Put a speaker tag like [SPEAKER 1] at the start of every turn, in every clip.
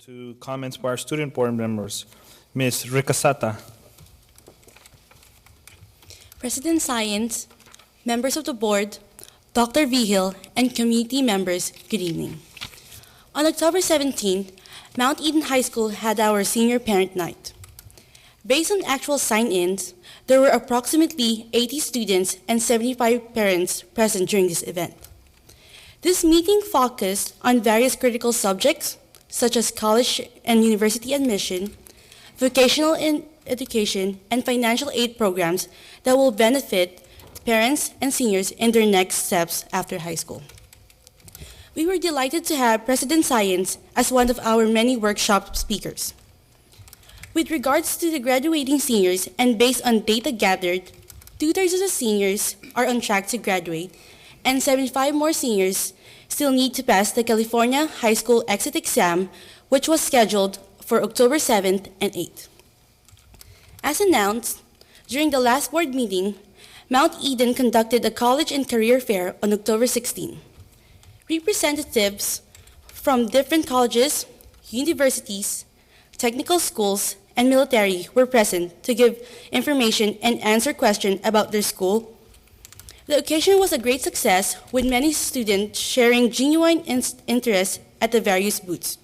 [SPEAKER 1] to comments by our student board members. Ms. Ricasata.
[SPEAKER 2] President Science, members of the board, Dr. Vigil, and community members, good evening. On October 17, Mount Eden High School had our senior parent night. Based on actual sign-ins, there were approximately 80 students and 75 parents present during this event. This meeting focused on various critical subjects, such as college and university admission, vocational education, and financial aid programs that will benefit parents and seniors in their next steps after high school. We were delighted to have President Science as one of our many workshop speakers. With regards to the graduating seniors and based on data gathered, 2/3 of the seniors are on track to graduate and 75 more seniors still need to pass the California High School Exit Exam, which was scheduled for October 7th and 8th. As announced, during the last board meeting, Mount Eden conducted a college and career fair on October 16. Representatives from different colleges, universities, technical schools, and military were present to give information and answer questions about their school. The occasion was a great success, with many students sharing genuine interest at the various booths.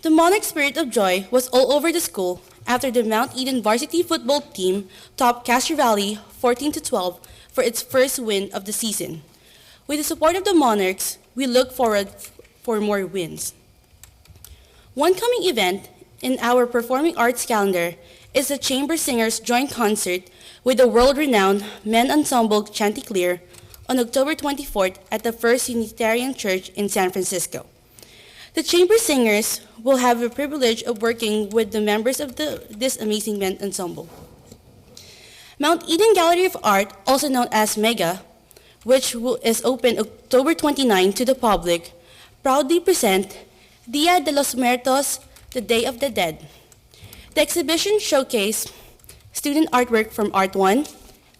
[SPEAKER 2] The Monarch spirit of joy was all over the school after the Mount Eden varsity football team topped Castro Valley 14-12 for its first win of the season. With the support of the Monarchs, we look forward for more wins. One coming event in our performing arts calendar is the Chamber Singers joint concert with the world-renowned men ensemble Chanticleer on October 24th at the First Unitarian Church in San Francisco. The Chamber Singers will have the privilege of working with the members of this amazing men ensemble. Mount Eden Gallery of Art, also known as MEGA, which is open October 29 to the public, proudly present Dia de los Muertos, the Day of the Dead. The exhibition showcased student artwork from Art 1,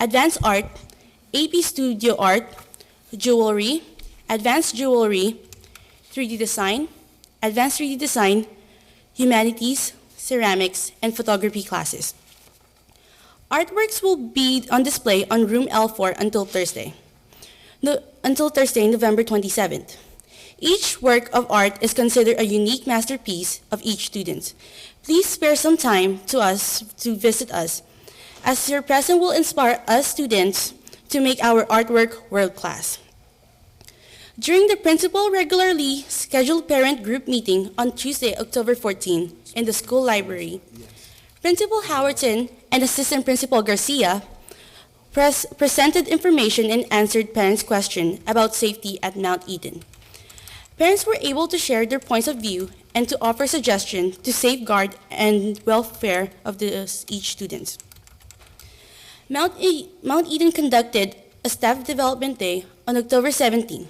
[SPEAKER 2] Advanced Art, AP Studio Art, Jewelry, Advanced Jewelry, 3D Design, Advanced 3D Design, Humanities, Ceramics, and Photography classes. Artworks will be on display on room L4 until Thursday, November 27th. Each work of art is considered a unique masterpiece of each student. Please spare some time to visit us, as your presence will inspire us students to make our artwork world-class. During the principal regularly scheduled parent group meeting on Tuesday, October 14, in the school library, Principal Howerton and Assistant Principal Garcia presented information and answered parents' questions about safety at Mount Eden. Parents were able to share their points of view and to offer suggestions to safeguard and welfare of each student. Mount Eden conducted a staff development day on October 17.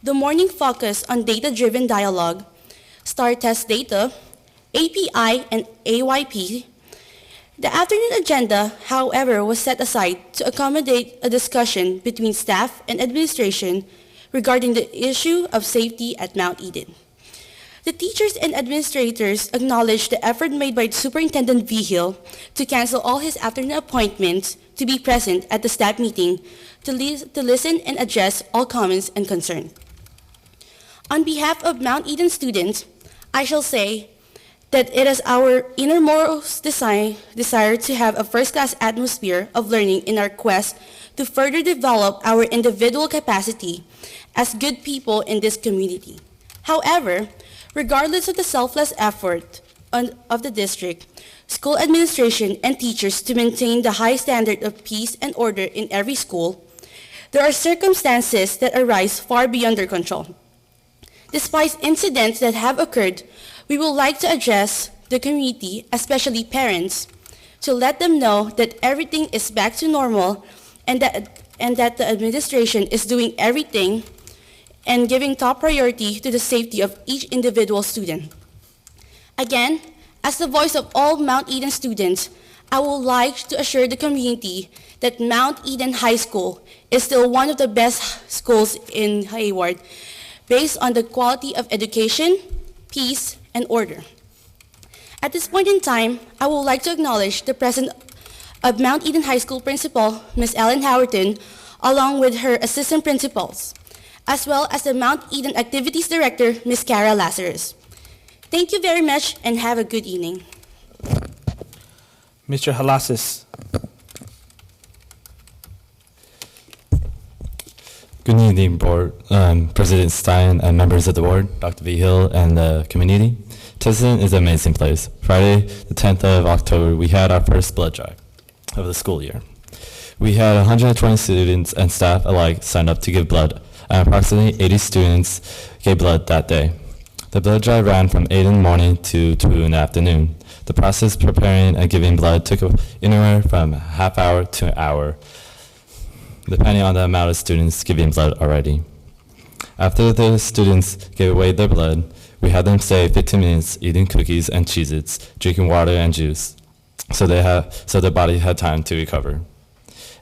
[SPEAKER 2] The morning focused on data-driven dialogue, STAR test data, API, and AYP. The afternoon agenda, however, was set aside to accommodate a discussion between staff and administration regarding the issue of safety at Mount Eden. The teachers and administrators acknowledged the effort made by Superintendent Vigil to cancel all his afternoon appointments to be present at the staff meeting to listen and address all comments and concerns. On behalf of Mount Eden students, I shall say that it is our innermost desire to have a first-class atmosphere of learning in our quest to further develop our individual capacity as good people in this community. However, regardless of the selfless effort of the district, school administration, and teachers to maintain the high standard of peace and order in every school, there are circumstances that arise far beyond their control. Despite incidents that have occurred, we would like to address the community, especially parents, to let them know that everything is back to normal and that the administration is doing everything and giving top priority to the safety of each individual student. Again, as the voice of all Mount Eden students, I would like to assure the community that Mount Eden High School is still one of the best schools in Hayward, based on the quality of education, peace, and order. At this point in time, I would like to acknowledge the presence of Mount Eden High School Principal, Ms. Ellen Howerton, along with her assistant principals, as well as the Mount Eden Activities Director, Ms. Cara Lazarus. Thank you very much and have a good evening.
[SPEAKER 1] Mr. Halasis.
[SPEAKER 3] Good evening, Board, President Stein and members of the board, Dr. V. Hill and the community. Tennyson is an amazing place. Friday, the 10th of October, we had our first blood drive of the school year. We had 120 students and staff alike sign up to give blood, and approximately 80 students gave blood that day. The blood drive ran from 8 in the morning to 2 in the afternoon. The process preparing and giving blood took anywhere from a half hour to an hour, depending on the amount of students giving blood already. After the students gave away their blood, we had them stay 15 minutes eating cookies and Cheez-Its, drinking water and juice, so their body had time to recover.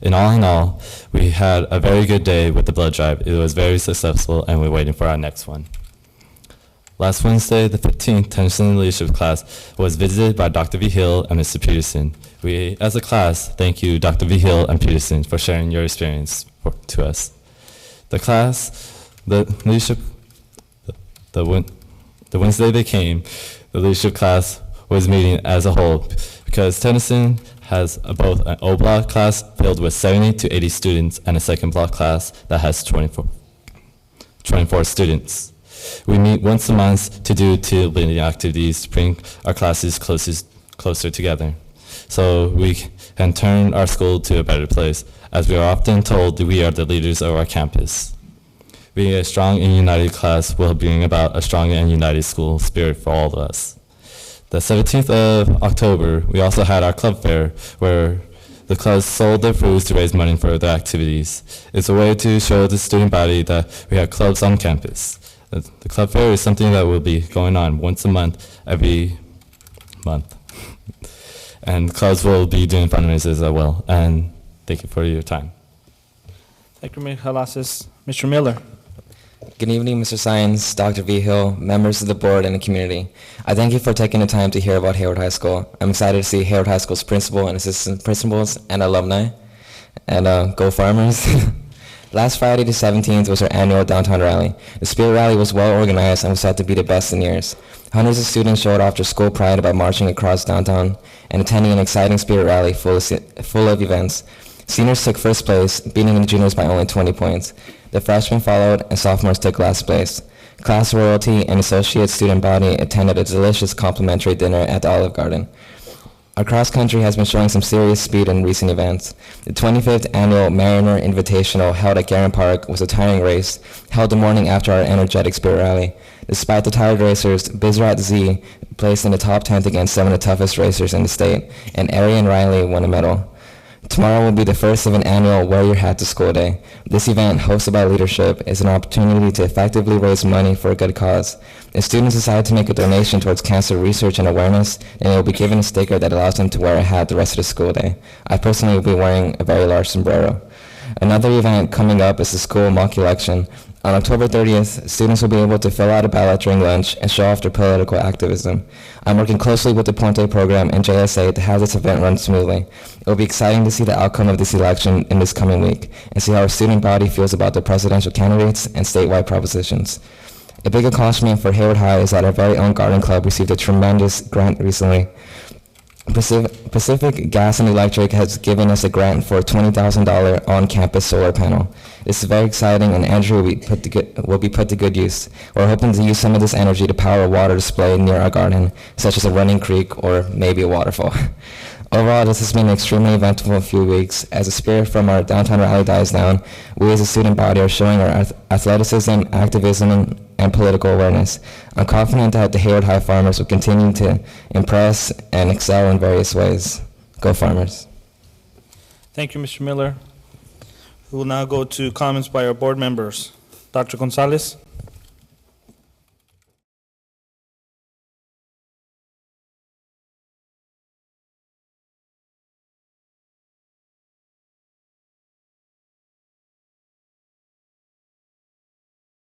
[SPEAKER 3] In all, we had a very good day with the blood drive. It was very successful, and we're waiting for our next one. Last Wednesday, the 15th, Tennyson Leadership class was visited by Dr. V. Hill and Mr. Peterson. We, as a class, thank you, Dr. V. Hill and Peterson, for sharing your experience to us. The Wednesday they came, the leadership class was meeting as a whole because Tennyson has both an O block class filled with 70 to 80 students and a second block class that has 24 students. We meet once a month to do two building activities to bring our classes closer together, so we can turn our school to a better place, as we are often told that we are the leaders of our campus. Being a strong and united class will bring about a strong and united school spirit for all of us. The 17th of October, we also had our club fair, where the clubs sold their foods to raise money for their activities. It's a way to show the student body that we have clubs on campus. The club fair is something that will be going on once a month, every month. And clubs will be doing fundraisers as well. And thank you for your time.
[SPEAKER 1] Thank you, Mr. Halasis. Mr. Miller.
[SPEAKER 4] Good evening, Mr. Science, Dr. V. Hill, members of the board and the community. I thank you for taking the time to hear about Hayward High School. I'm excited to see Hayward High School's principal and assistant principals and alumni. And go Farmers. Last Friday the 17th was our annual downtown rally. The Spirit Rally was well organized and was said to be the best in years. Hundreds of students showed off their school pride by marching across downtown and attending an exciting Spirit Rally full of events. Seniors took first place, beating the juniors by only 20 points. The freshmen followed, and sophomores took last place. Class royalty and associate student body attended a delicious complimentary dinner at the Olive Garden. Our cross country has been showing some serious speed in recent events. The 25th annual Mariner Invitational held at Garren Park was a tiring race, held the morning after our energetic Spirit Rally. Despite the tired racers, Bizrat Z placed in the top 10th against some of the toughest racers in the state, and Arian Riley won a medal. Tomorrow will be the first of an annual Wear Your Hat to School Day. This event, hosted by leadership, is an opportunity to effectively raise money for a good cause. If students decide to make a donation towards cancer research and awareness, then they will be given a sticker that allows them to wear a hat the rest of the school day. I personally will be wearing a very large sombrero. Another event coming up is the school mock election. On October 30th, students will be able to fill out a ballot during lunch and show off their political activism. I'm working closely with the Ponte program and JSA to have this event run smoothly. It will be exciting to see the outcome of this election in this coming week and see how our student body feels about the presidential candidates and statewide propositions. A big accomplishment for Hayward High is that our very own garden club received a tremendous grant recently. Pacific Gas and Electric has given us a grant for a $20,000 on-campus solar panel. This is very exciting, and Andrew will be put to good use. We're hoping to use some of this energy to power a water display near our garden, such as a running creek or maybe a waterfall. Overall, this has been an extremely eventful few weeks. As the spirit from our downtown rally dies down, we as a student body are showing our athleticism, activism, and political awareness. I'm confident that the Hayward High Farmers will continue to impress and excel in various ways. Go Farmers.
[SPEAKER 1] Thank you, Mr. Miller. We will now go to comments by our board members. Dr. Gonzalez.